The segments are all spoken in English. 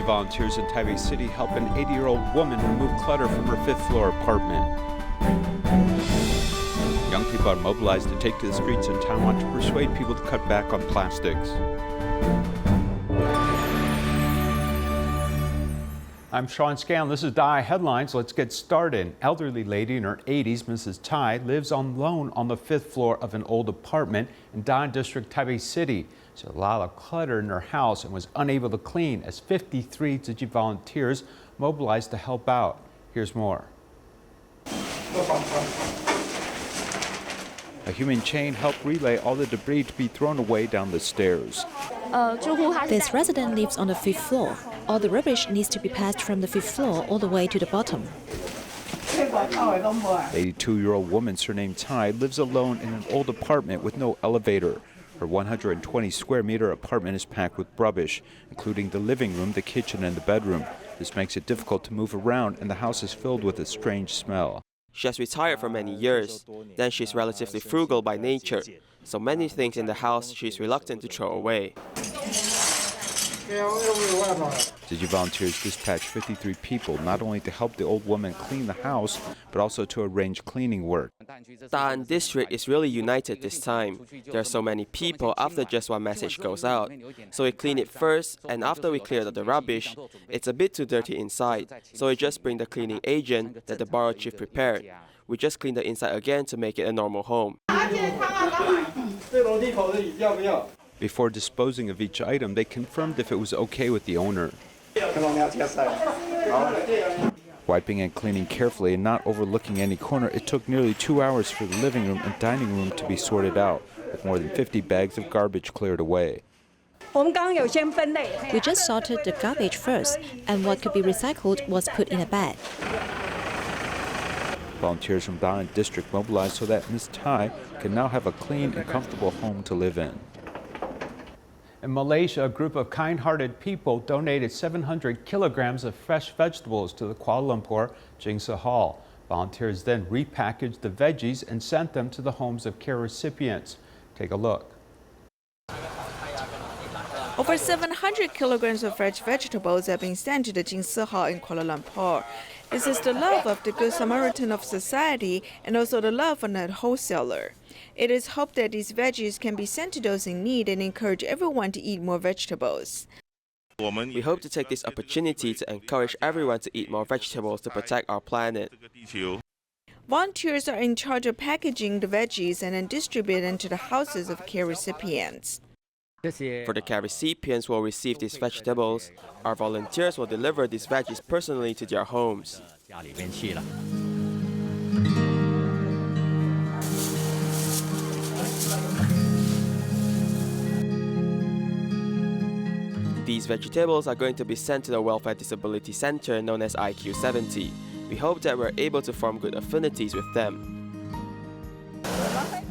volunteers in Taipei City help an 80-year-old woman remove clutter from her fifth-floor apartment. Young people are mobilized to take to the streets in Taiwan to persuade people to cut back on plastics. I'm Sean Scanlon. This is Dai Headlines. Let's get started. An elderly lady in her 80s, Mrs. Tai, lives alone on the fifth floor of an old apartment in Dai District, Taipei City. She had a lot of clutter in her house and was unable to clean as 53 Tzu Chi volunteers mobilized to help out. Here's more. A human chain helped relay all the debris to be thrown away down the stairs. This resident lives on the fifth floor. All the rubbish needs to be passed from the fifth floor all the way to the bottom. The 82-year-old woman, surnamed Tai, lives alone in an old apartment with no elevator. Her 120 square meter apartment is packed with rubbish, including the living room, the kitchen, and the bedroom. This makes it difficult to move around, and the house is filled with a strange smell. She has retired for many years. Then she's relatively frugal by nature, so many things in the house she's reluctant to throw away. Tzu Chi volunteers dispatched 53 people not only to help the old woman clean the house, but also to arrange cleaning work. Da'an District is really united this time. There are so many people after just one message goes out. So we clean it first, and after we clear the rubbish, it's a bit too dirty inside. So we just bring the cleaning agent that the borough chief prepared. We just clean the inside again to make it a normal home. Before disposing of each item, they confirmed if it was okay with the owner. Wiping and cleaning carefully and not overlooking any corner, it took nearly 2 hours for the living room and dining room to be sorted out, with more than 50 bags of garbage cleared away. We just sorted the garbage first, and what could be recycled was put in a bag. Volunteers from Da'an District mobilized so that Ms. Tai can now have a clean and comfortable home to live in. In Malaysia, a group of kind-hearted people donated 700 kilograms of fresh vegetables to the Kuala Lumpur Jingsa Hall. Volunteers then repackaged the veggies and sent them to the homes of care recipients. Take a look. Over 700 kilograms of fresh vegetables have been sent to the Jingsa Hall in Kuala Lumpur. This is the love of the Good Samaritan of society and also the love of a wholesaler. It is hoped that these veggies can be sent to those in need and encourage everyone to eat more vegetables. We hope to take this opportunity to encourage everyone to eat more vegetables to protect our planet. Volunteers are in charge of packaging the veggies and then distribute them to the houses of care recipients. For the care recipients who will receive these vegetables, our volunteers will deliver these veggies personally to their homes. These vegetables are going to be sent to the Welfare Disability Center known as IQ70. We hope that we're able to form good affinities with them.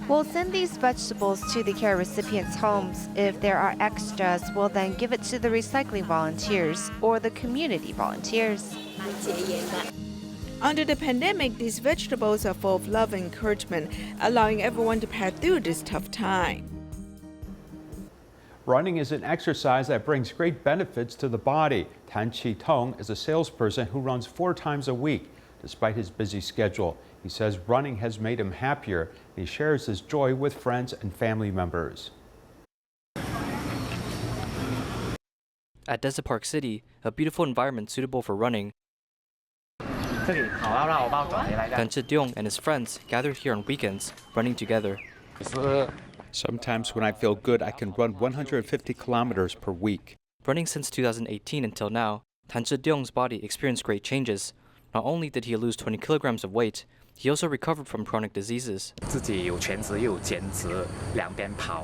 We'll send these vegetables to the care recipients' homes. If there are extras, we'll then give it to the recycling volunteers or the community volunteers. Under the pandemic, these vegetables are full of love and encouragement, allowing everyone to pass through this tough time. Running is an exercise that brings great benefits to the body. Tan Chi Tong is a salesperson who runs 4 times a week. Despite his busy schedule, he says running has made him happier, and he shares his joy with friends and family members. At Desert Park City, a beautiful environment suitable for running, Tan Chi and his friends gathered here on weekends, running together. Sometimes when I feel good, I can run 150 kilometers per week. Running since 2018 until now, Tan Chi-dyong's body experienced great changes. Not only did he lose 20 kilograms of weight, he also recovered from chronic diseases.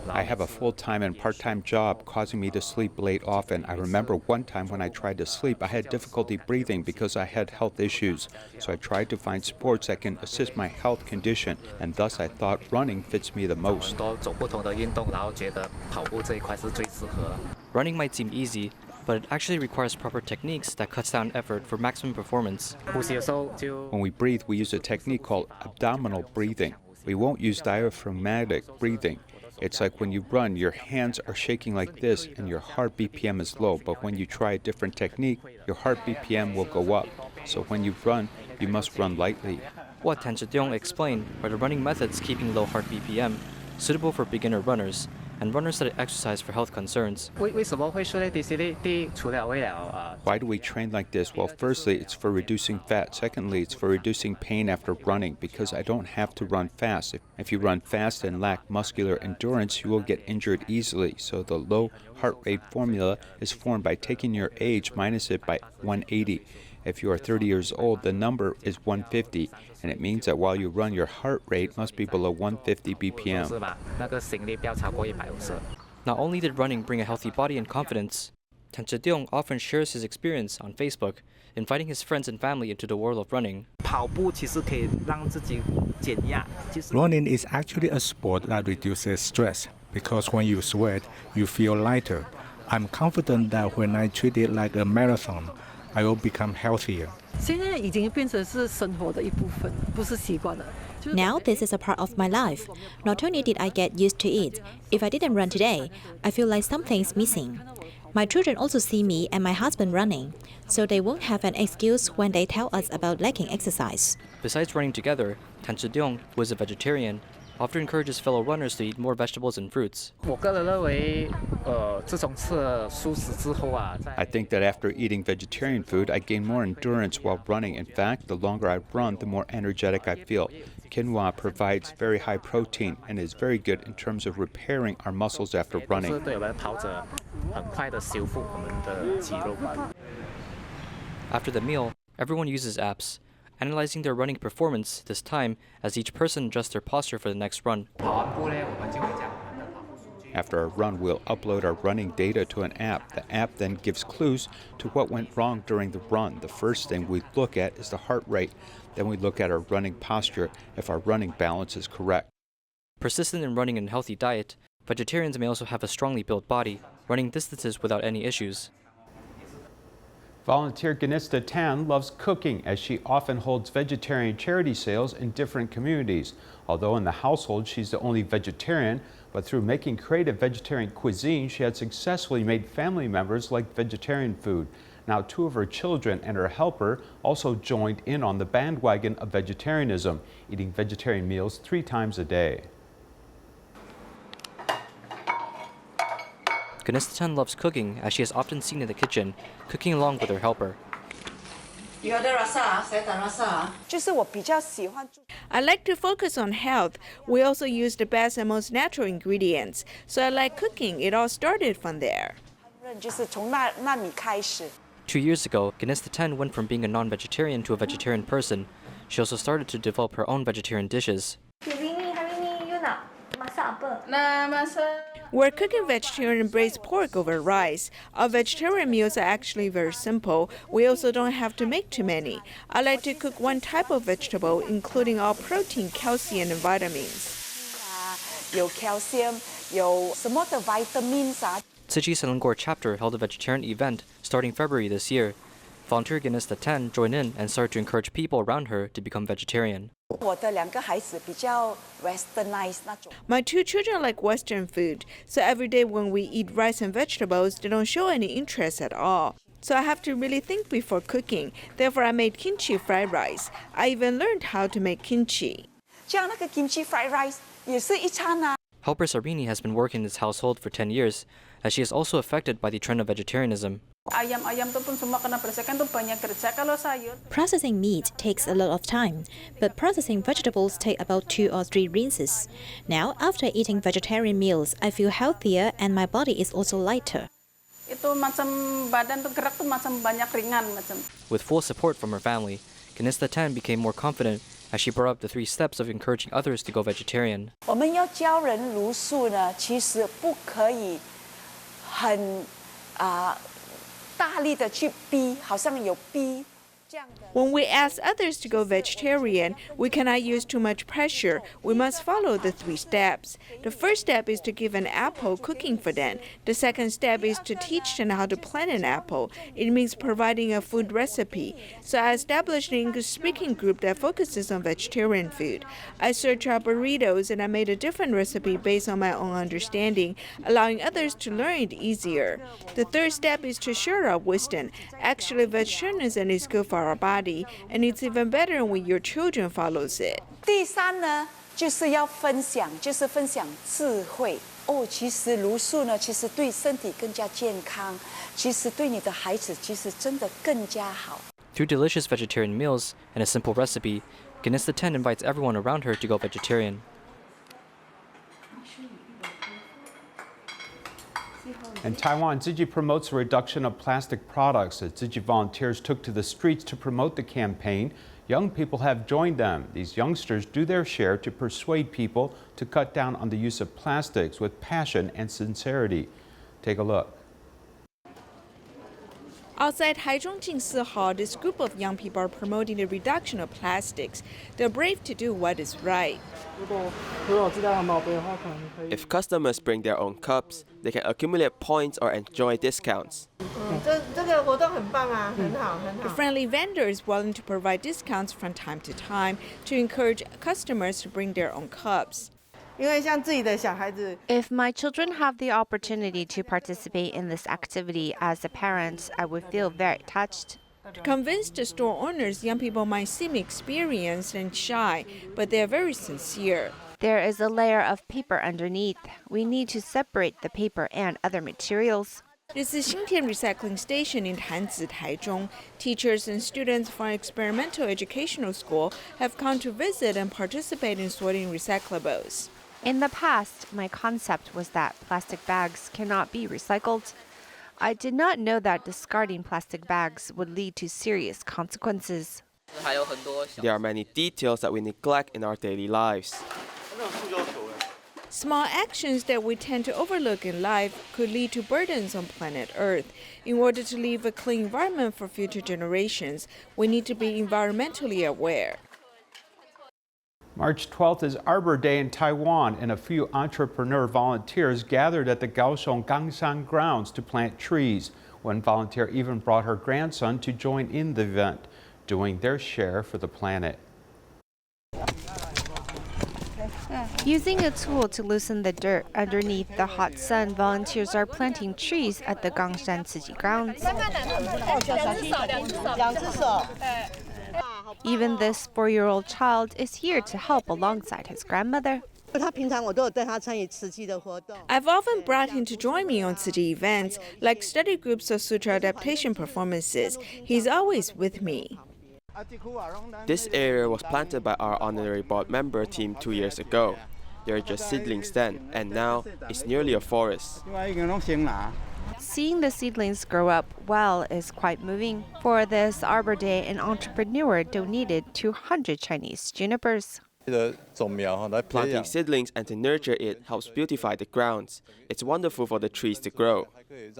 I have a full-time and part-time job causing me to sleep late often. I remember one time when I tried to sleep, I had difficulty breathing because I had health issues. So I tried to find sports that can assist my health condition, and thus I thought running fits me the most. Running might seem easy, but it actually requires proper techniques that cuts down effort for maximum performance. When we breathe, we use a technique called abdominal breathing. We won't use diaphragmatic breathing. It's like when you run, your hands are shaking like this and your heart BPM is low. But when you try a different technique, your heart BPM will go up. So when you run, you must run lightly. What Tzu explained are the running methods keeping low heart BPM, suitable for beginner runners, and runners that exercise for health concerns. Why do we train like this? Well, firstly, it's for reducing fat. Secondly, it's for reducing pain after running because I don't have to run fast. If you run fast and lack muscular endurance, you will get injured easily. So the low heart rate formula is formed by taking your age minus it by 180. If you are 30 years old, the number is 150, and it means that while you run, your heart rate must be below 150 BPM. Not only did running bring a healthy body and confidence, Tzu often shares his experience on Facebook, inviting his friends and family into the world of running. Running is actually a sport that reduces stress because when you sweat, you feel lighter. I'm confident that when I treat it like a marathon, I will become healthier. Now this is a part of my life. Not only did I get used to it, if I didn't run today, I feel like something's missing. My children also see me and my husband running, so they won't have an excuse when they tell us about lacking exercise. Besides running together, Tzu, who is a vegetarian, often encourages fellow runners to eat more vegetables and fruits. I think that after eating vegetarian food, I gain more endurance while running. In fact, the longer I run, the more energetic I feel. Quinoa provides very high protein and is very good in terms of repairing our muscles after running. After the meal, everyone uses apps, analyzing their running performance this time as each person adjusts their posture for the next run. After a run, we'll upload our running data to an app. The app then gives clues to what went wrong during the run. The first thing we look at is the heart rate. Then we look at our running posture if our running balance is correct. Persistent in running and healthy diet, vegetarians may also have a strongly built body, running distances without any issues. Volunteer Ganista Tan loves cooking as she often holds vegetarian charity sales in different communities. Although in the household she's the only vegetarian, but through making creative vegetarian cuisine, she had successfully made family members like vegetarian food. Now 2 of her children and her helper also joined in on the bandwagon of vegetarianism, eating vegetarian meals 3 times a day. Ganista loves cooking as she is often seen in the kitchen, cooking along with her helper. I like to focus on health. We also use the best and most natural ingredients. So I like cooking. It all started from there. 2 years ago, Ganista went from being a non-vegetarian to a vegetarian person. She also started to develop her own vegetarian dishes. We're cooking vegetarian braised pork over rice. Our vegetarian meals are actually very simple. We also don't have to make too many. I like to cook one type of vegetable, including all protein, calcium, and vitamins. Tzu Chi Selangor chapter held a vegetarian event starting February this year. Volunteer Ganista joined in and started to encourage people around her to become vegetarian. My 2 children like Western food, so every day when we eat rice and vegetables, they don't show any interest at all. So I have to really think before cooking. Therefore, I made kimchi fried rice. I even learned how to make kimchi. Helper Sarini has been working in this household for 10 years, as she is also affected by the trend of vegetarianism. Processing meat takes a lot of time, but processing vegetables take about 2 or 3 rinses. Now, after eating vegetarian meals, I feel healthier and my body is also lighter. With full support from her family, Ganista became more confident as she brought up the 3 steps of encouraging others to go vegetarian. When we ask others to go vegetarian, we cannot use too much pressure. We must follow the 3 steps. The first step is to give an apple cooking for them. The second step is to teach them how to plant an apple. It means providing a food recipe. So I established an English-speaking group that focuses on vegetarian food. I searched out burritos and I made a different recipe based on my own understanding, allowing others to learn it easier. The third step is to share our wisdom. Actually, vegetarianism is good for our body, and it's even better when your children follows it. 第3呢，就是要分享，就是分享智慧。其实茹素呢，其实对身体更加健康，其实对你的孩子，其实真的更加好。Through delicious vegetarian meals and a simple recipe, Ganista 10 invites everyone around her to go vegetarian. In Taiwan, Tzu Chi promotes the reduction of plastic products. As Tzu Chi volunteers took to the streets to promote the campaign, young people have joined them. These youngsters do their share to persuade people to cut down on the use of plastics with passion and sincerity. Take a look. Outside Taichung Jingsi Hall, this group of young people are promoting the reduction of plastics. They're brave to do what is right. If customers bring their own cups, they can accumulate points or enjoy discounts. The friendly vendor is willing to provide discounts from time to time to encourage customers to bring their own cups. If my children have the opportunity to participate in this activity as a parent, I would feel very touched. To convince the store owners, young people might seem experienced and shy, but they are very sincere. There is a layer of paper underneath. We need to separate the paper and other materials. This is Xingtian Recycling Station in Hanzi, Taichung. Teachers and students from experimental educational school have come to visit and participate in sorting recyclables. In the past, my concept was that plastic bags cannot be recycled. I did not know that discarding plastic bags would lead to serious consequences. There are many details that we neglect in our daily lives. Small actions that we tend to overlook in life could lead to burdens on planet Earth. In order to leave a clean environment for future generations, we need to be environmentally aware. March 12th is Arbor Day in Taiwan, and a few entrepreneur volunteers gathered at the Kaohsiung Gangshan grounds to plant trees. One volunteer even brought her grandson to join in the event, doing their share for the planet. Using a tool to loosen the dirt underneath the hot sun, volunteers are planting trees at the Gangshan Tzu Chi grounds. Even this 4-year-old child is here to help alongside his grandmother. I've often brought him to join me on Tzu Chi events, like study groups or sutra adaptation performances. He's always with me. This area was planted by our honorary board member team 2 years ago. They were just seedlings then, and now it's nearly a forest. Seeing the seedlings grow up well is quite moving. For this Arbor Day, an entrepreneur donated 200 Chinese junipers. Planting seedlings and to nurture it helps beautify the grounds. It's wonderful for the trees to grow. There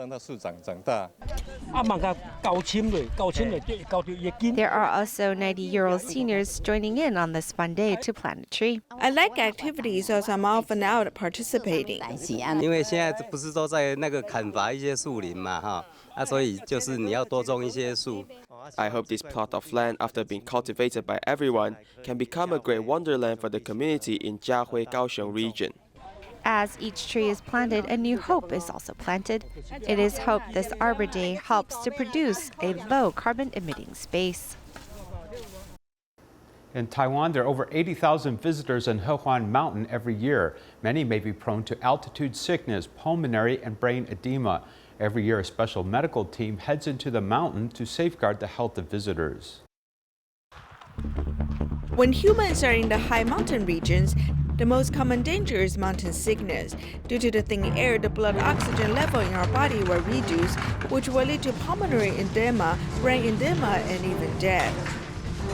are also 90-year-old seniors joining in on this fun day to plant a tree. I like activities, so I'm often out participating. I hope this plot of land, after being cultivated by everyone, can become a great wonderland for the community in Jiahui Kaohsiung region. As each tree is planted, a new hope is also planted. It is hoped this Arbor Day helps to produce a low carbon emitting space. In Taiwan, there are over 80,000 visitors in Hehuan Mountain every year. Many may be prone to altitude sickness, pulmonary and brain edema. Every year, a special medical team heads into the mountain to safeguard the health of visitors. When humans are in the high mountain regions, the most common danger is mountain sickness. Due to the thin air, the blood oxygen level in our body will reduce, which will lead to pulmonary edema, brain edema, and even death.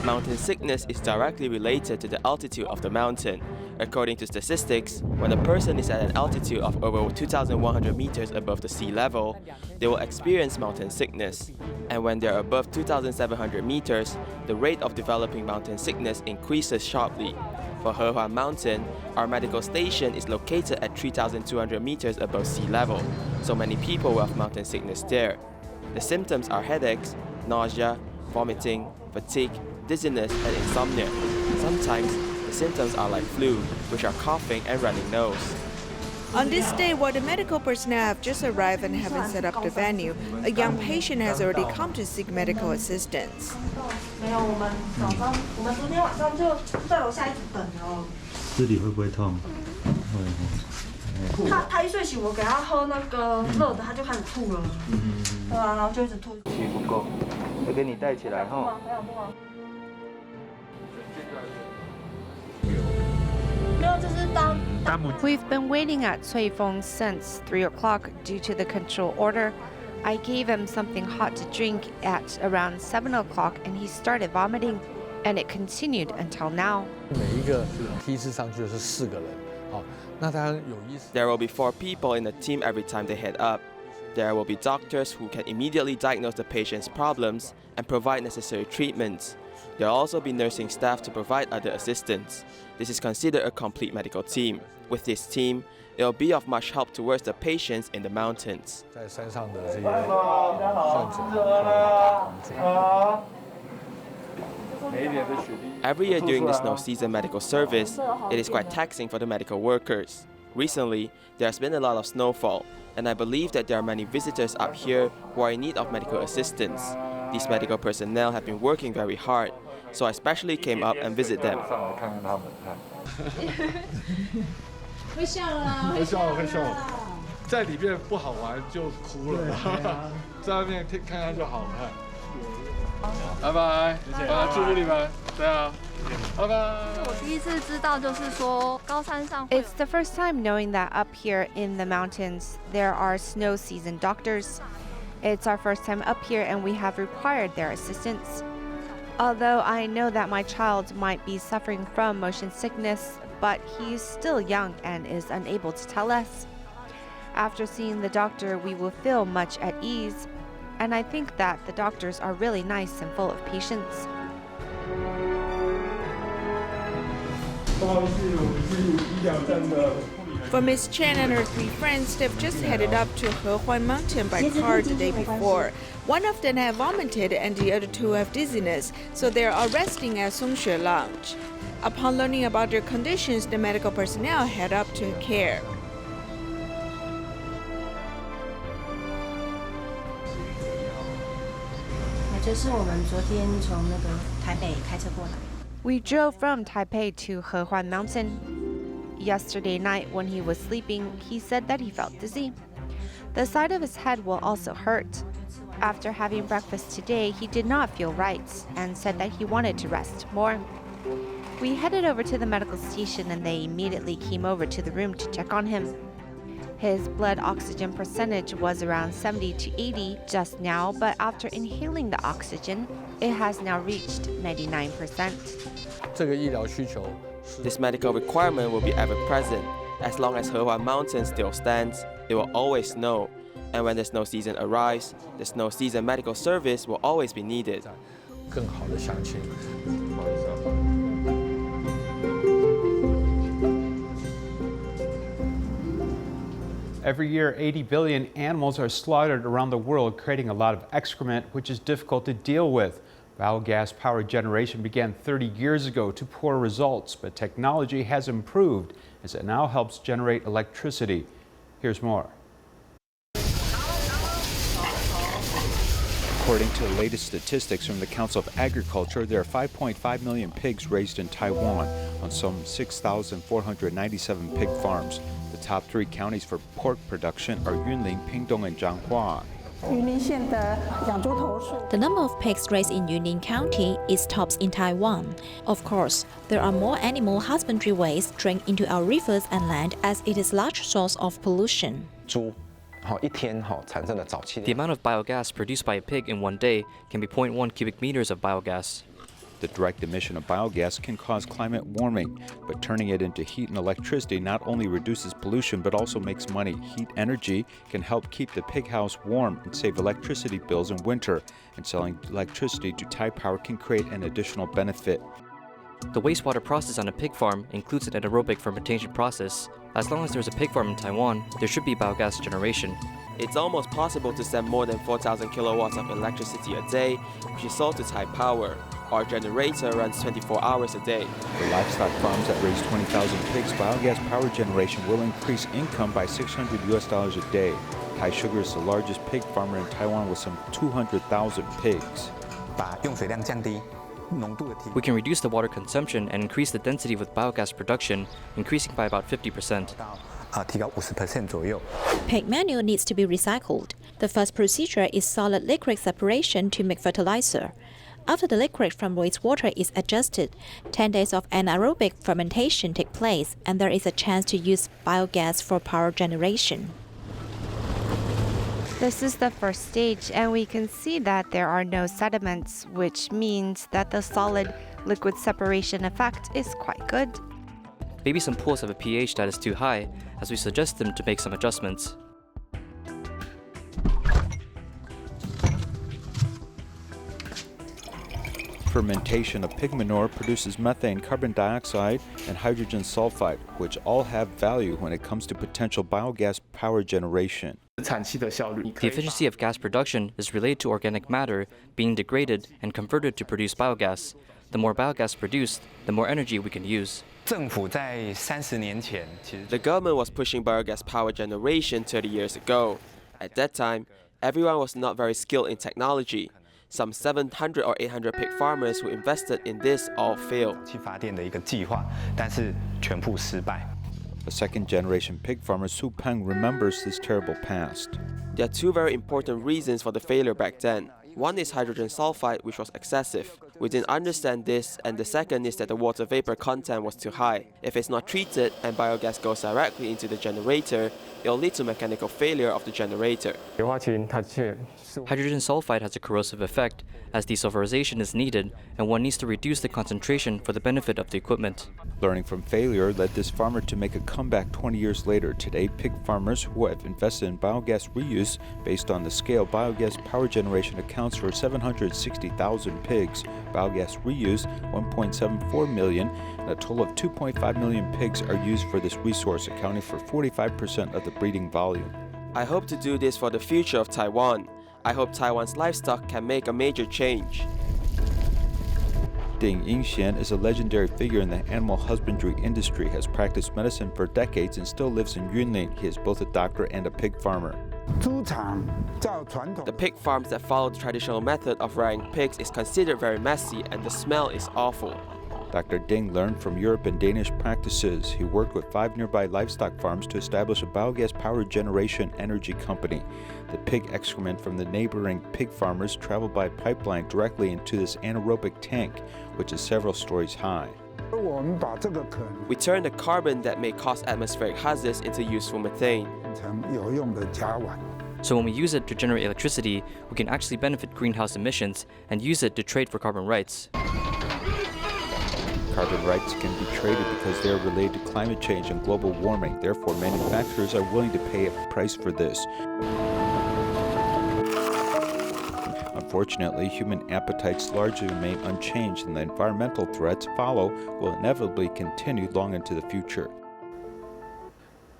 Mountain sickness is directly related to the altitude of the mountain. According to statistics, when a person is at an altitude of over 2,100 meters above the sea level, they will experience mountain sickness. And when they're above 2,700 meters, the rate of developing mountain sickness increases sharply. For Hehuan Mountain, our medical station is located at 3,200 meters above sea level, so many people will have mountain sickness there. The symptoms are headaches, nausea, vomiting, fatigue, dizziness, and insomnia. Sometimes, the symptoms are like flu, which are coughing and running nose. On this day, while the medical personnel have just arrived and haven't set up the venue, a young patient has already come to seek medical assistance. 没有，我们昨天晚上就在楼下一直等哦。肢体会不会痛？会。他一睡醒，我给他喝那个热的，他就开始吐了。对啊，然后就一直吐。气不够，我给你带起来哈。没有，这是当。We've been waiting at Cuifeng since 3 o'clock due to the control order. I gave him something hot to drink at around 7 o'clock and he started vomiting, and it continued until now. 每一个梯次上去的是4个人，好，那他有意思。There will be 4 people in the team every time they head up. There will be doctors who can immediately diagnose the patient's problems and provide necessary treatments. There will also be nursing staff to provide other assistance. This is considered a complete medical team. With this team, it will be of much help towards the patients in the mountains. 在山上的这些患者。 Every year during the snow season medical service, it is quite taxing for the medical workers. Recently, there has been a lot of snowfall, and I believe that there are many visitors up here who are in need of medical assistance. These medical personnel have been working very hard, so I especially came up and visit them. 会笑了，会笑，在里面不好玩就哭了，在外面看看就好了。拜拜，祝福你们，对啊，拜拜。我第一次知道，就是说高山上。It's the first time knowing that up here in the mountains there are snow season doctors. It's our first time up here and we have required their assistance. Although I know that my child might be suffering from motion sickness, but he's still young and is unable to tell us. After seeing the doctor, we will feel much at ease, and I think that the doctors are really nice and full of patience. For Miss Chen and her 3 friends, they've just headed up to Hehuan Mountain by car the day before. One of them have vomited and the other 2 have dizziness, so they are all resting at Songshui Lounge. Upon learning about their conditions, the medical personnel head up to care. 这是我们昨天从那个台北开车过来。 We drove from Taipei to Hehuan Mountain. Yesterday night when he was sleeping, he said that he felt dizzy. The side of his head will also hurt. After having breakfast today, he did not feel right and said that he wanted to rest more. We headed over to the medical station and they immediately came over to the room to check on him. His blood oxygen percentage was around 70 to 80 just now, but after inhaling the oxygen, it has now reached 99%. 这个医疗需求 This medical requirement will be ever present. As long as Hehuan Mountain still stands, it will always snow. And when the snow season arrives, the snow season medical service will always be needed. 更好的详情。 Every year, 80 billion animals are slaughtered around the world, creating a lot of excrement, which is difficult to deal with. Biogas power generation began 30 years ago to poor results, but technology has improved as it now helps generate electricity. Here's more. According to the latest statistics from the Council of Agriculture, there are 5.5 million pigs raised in Taiwan on some 6,497 pig farms. The top 3 counties for pork production are Yunlin, Pingdong, and Zhanghua. The number of pigs raised in Yunlin County is tops in Taiwan. Of course, there are more animal husbandry waste drained into our rivers and land as it is a large source of pollution. The amount of biogas produced by a pig in one day can be 0.1 cubic meters of biogas. The direct emission of biogas can cause climate warming, but turning it into heat and electricity not only reduces pollution but also makes money. Heat energy can help keep the pig house warm and save electricity bills in winter, and selling electricity to Taipei can create an additional benefit. The wastewater process on a pig farm includes an anaerobic fermentation process. As long as there's a pig farm in Taiwan, there should be biogas generation. It's almost possible to send more than 4,000 kilowatts of electricity a day, which is sold to Taipower. Our generator runs 24 hours a day. For livestock farms that raise 20,000 pigs, biogas power generation will increase income by $600 a day. Thai Sugar is the largest pig farmer in Taiwan with some 200,000 pigs. We can reduce the water consumption and increase the density with biogas production, increasing by about 50%. Pig manure needs to be recycled. The first procedure is solid liquid separation to make fertilizer. After the liquid from wastewater is adjusted, 10 days of anaerobic fermentation take place, and there is a chance to use biogas for power generation. This is the first stage, and we can see that there are no sediments, which means that the solid liquid separation effect is quite good. Maybe some pools have a pH that is too high, as we suggest them to make some adjustments. Fermentation of pig manure produces methane, carbon dioxide, and hydrogen sulfide, which all have value when it comes to potential biogas power generation. The efficiency of gas production is related to organic matter being degraded and converted to produce biogas. The more biogas produced, the more energy we can use. The government was pushing biogas power generation 30 years ago. At that time, everyone was not very skilled in technology. Some 700 or 800 pig farmers who invested in this all failed. A second-generation pig farmer Su Peng remembers this terrible past. There are two very important reasons for the failure back then. One is hydrogen sulfide, which was excessive. We didn't understand this, and the second is that the water vapor content was too high. If it's not treated and biogas goes directly into the generator, it'll lead to mechanical failure of the generator. Hydrogen sulfide has a corrosive effect, as desulfurization is needed, and one needs to reduce the concentration for the benefit of the equipment. Learning from failure led this farmer to make a comeback 20 years later. Today, pig farmers who have invested in biogas reuse based on the scale biogas power generation accounts for 760,000 pigs. Biogas reuse 1.74 million, and a total of 2.5 million pigs are used for this resource, accounting for 45% of the breeding volume. I hope to do this for the future of Taiwan. I hope Taiwan's livestock can make a major change. Ding Yingxian is a legendary figure in the animal husbandry industry, has practiced medicine for decades and still lives in Yunlin. He is both a doctor and a pig farmer. The pig farms that follow the traditional method of rearing pigs is considered very messy and the smell is awful. Dr. Ding learned from Europe and Danish practices. He worked with 5 nearby livestock farms to establish a biogas power generation energy company. The pig excrement from the neighboring pig farmers traveled by pipeline directly into this anaerobic tank, which is several stories high. We turn the carbon that may cause atmospheric hazards into useful methane. So when we use it to generate electricity, we can actually benefit greenhouse emissions and use it to trade for carbon rights. Carbon rights can be traded because they are related to climate change and global warming. Therefore, manufacturers are willing to pay a price for this. Unfortunately, human appetites largely remain unchanged, and the environmental threats follow will inevitably continue long into the future.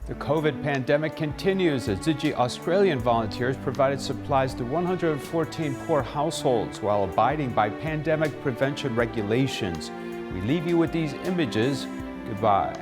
The COVID pandemic continues as Tzu Chi Australian volunteers provided supplies to 114 poor households while abiding by pandemic prevention regulations. We leave you with these images. Goodbye.